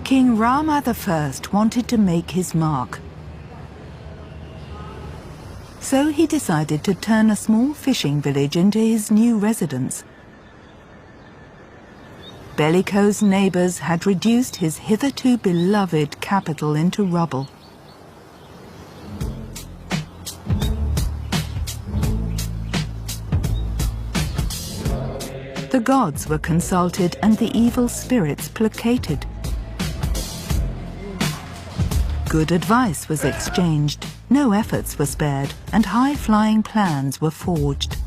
King Rama I wanted to make his mark. So he decided to turn a small fishing village into his new residence. Bellicose neighbours had reduced his hitherto beloved capital into rubble. The gods were consulted and the evil spirits placated. Good advice was exchanged, no efforts were spared, and high-flying plans were forged.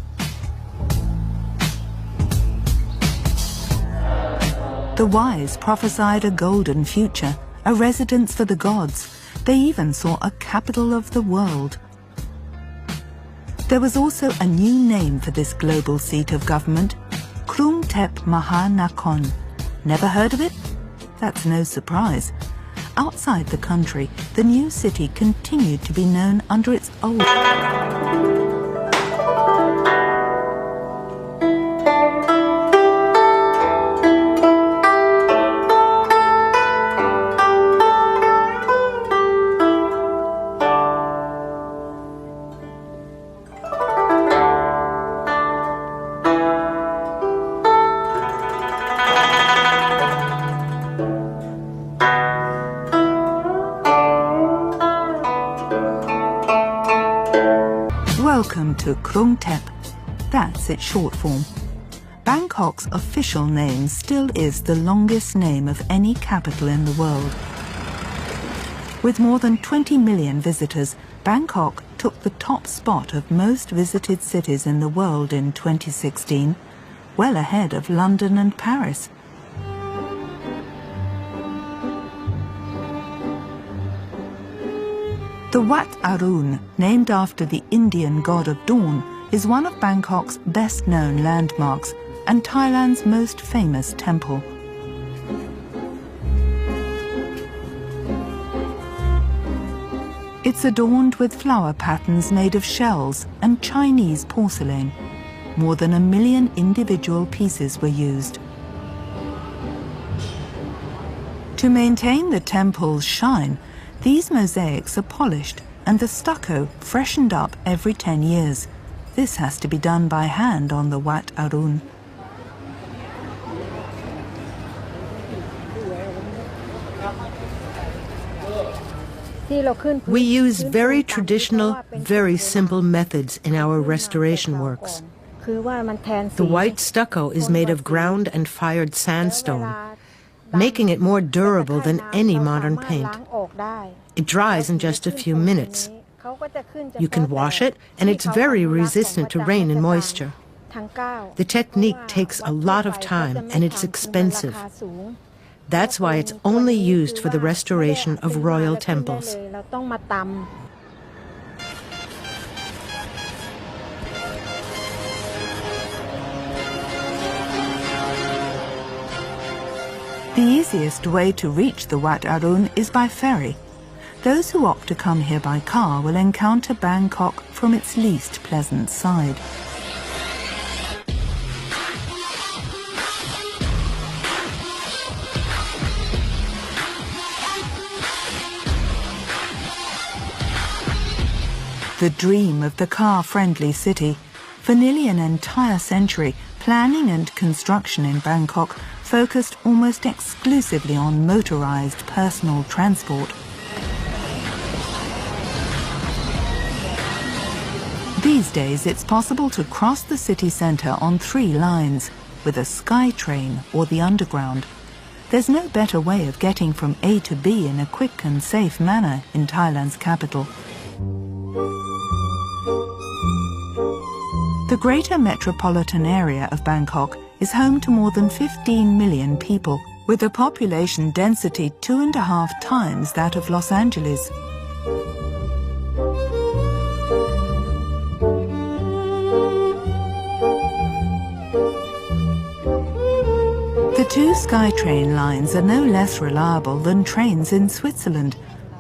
The wise prophesied a golden future, a residence for the gods. They even saw a capital of the world. There was also a new name for this global seat of government, Krungthep Mahanakon. Never heard of it? That's no surprise. Outside the country, the new city continued to be known under its old... Welcome to Krungthep. That's its short form. Bangkok's official name still is the longest name of any capital in the world. With more than 20 million visitors, Bangkok took the top spot of most visited cities in the world in 2016, well ahead of London and Paris. The Wat Arun, named after the Indian god of dawn, is one of Bangkok's best-known landmarks and Thailand's most famous temple. It's adorned with flower patterns made of shells and Chinese porcelain. More than 1 million individual pieces were used. To maintain the temple's shine, these mosaics are polished and the stucco freshened up every 10 years. This has to be done by hand on the Wat Arun. We use very traditional, very simple methods in our restoration works. The white stucco is made of ground and fired sandstone, making it more durable than any modern paint. It dries in just a few minutes. You can wash it, and it's very resistant to rain and moisture. The technique takes a lot of time, and it's expensive. That's why it's only used for the restoration of royal temples. The easiest way to reach the Wat Arun is by ferry. Those who opt to come here by car will encounter Bangkok from its least pleasant side. The dream of the car-friendly city. For nearly an entire century, planning and construction in Bangkok focused almost exclusively on motorized personal transport. These days, it's possible to cross the city centre on 3 lines, with a sky train or the underground. There's no better way of getting from A to B in a quick and safe manner in Thailand's capital. The greater metropolitan area of Bangkok is home to more than 15 million people, with a population density 2.5 times that of Los Angeles. The 2 SkyTrain lines are no less reliable than trains in Switzerland.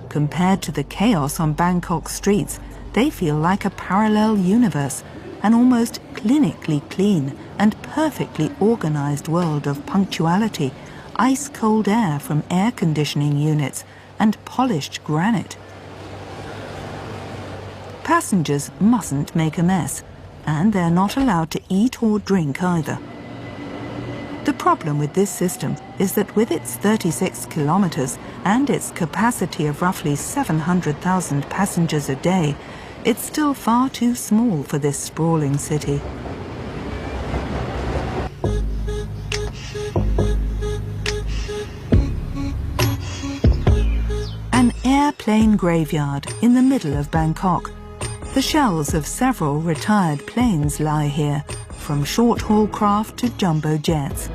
Compared to the chaos on Bangkok streets, they feel like a parallel universe, an almost clinically clean and perfectly organized world of punctuality, ice-cold air from air conditioning units and polished granite. Passengers mustn't make a mess, and they're not allowed to eat or drink either. The problem with this system is that with its 36 kilometers and its capacity of roughly 700,000 passengers a day, it's still far too small for this sprawling city. An airplane graveyard in the middle of Bangkok. The shells of several retired planes lie here, from short-haul craft to jumbo jets.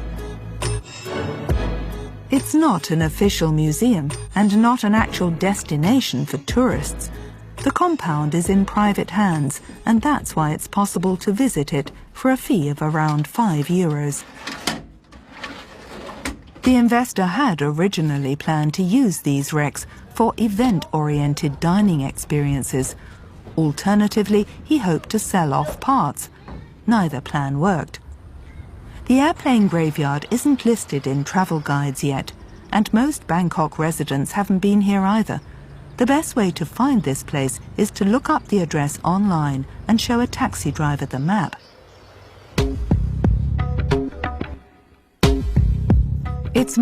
It's not an official museum and not an actual destination for tourists. The compound is in private hands, and that's why it's possible to visit it for a fee of around €5. The investor had originally planned to use these wrecks for event-oriented dining experiences. Alternatively, he hoped to sell off parts. Neither plan worked. The airplane graveyard isn't listed in travel guides yet, and most Bangkok residents haven't been here either. The best way to find this place is to look up the address online and show a taxi driver the map. It's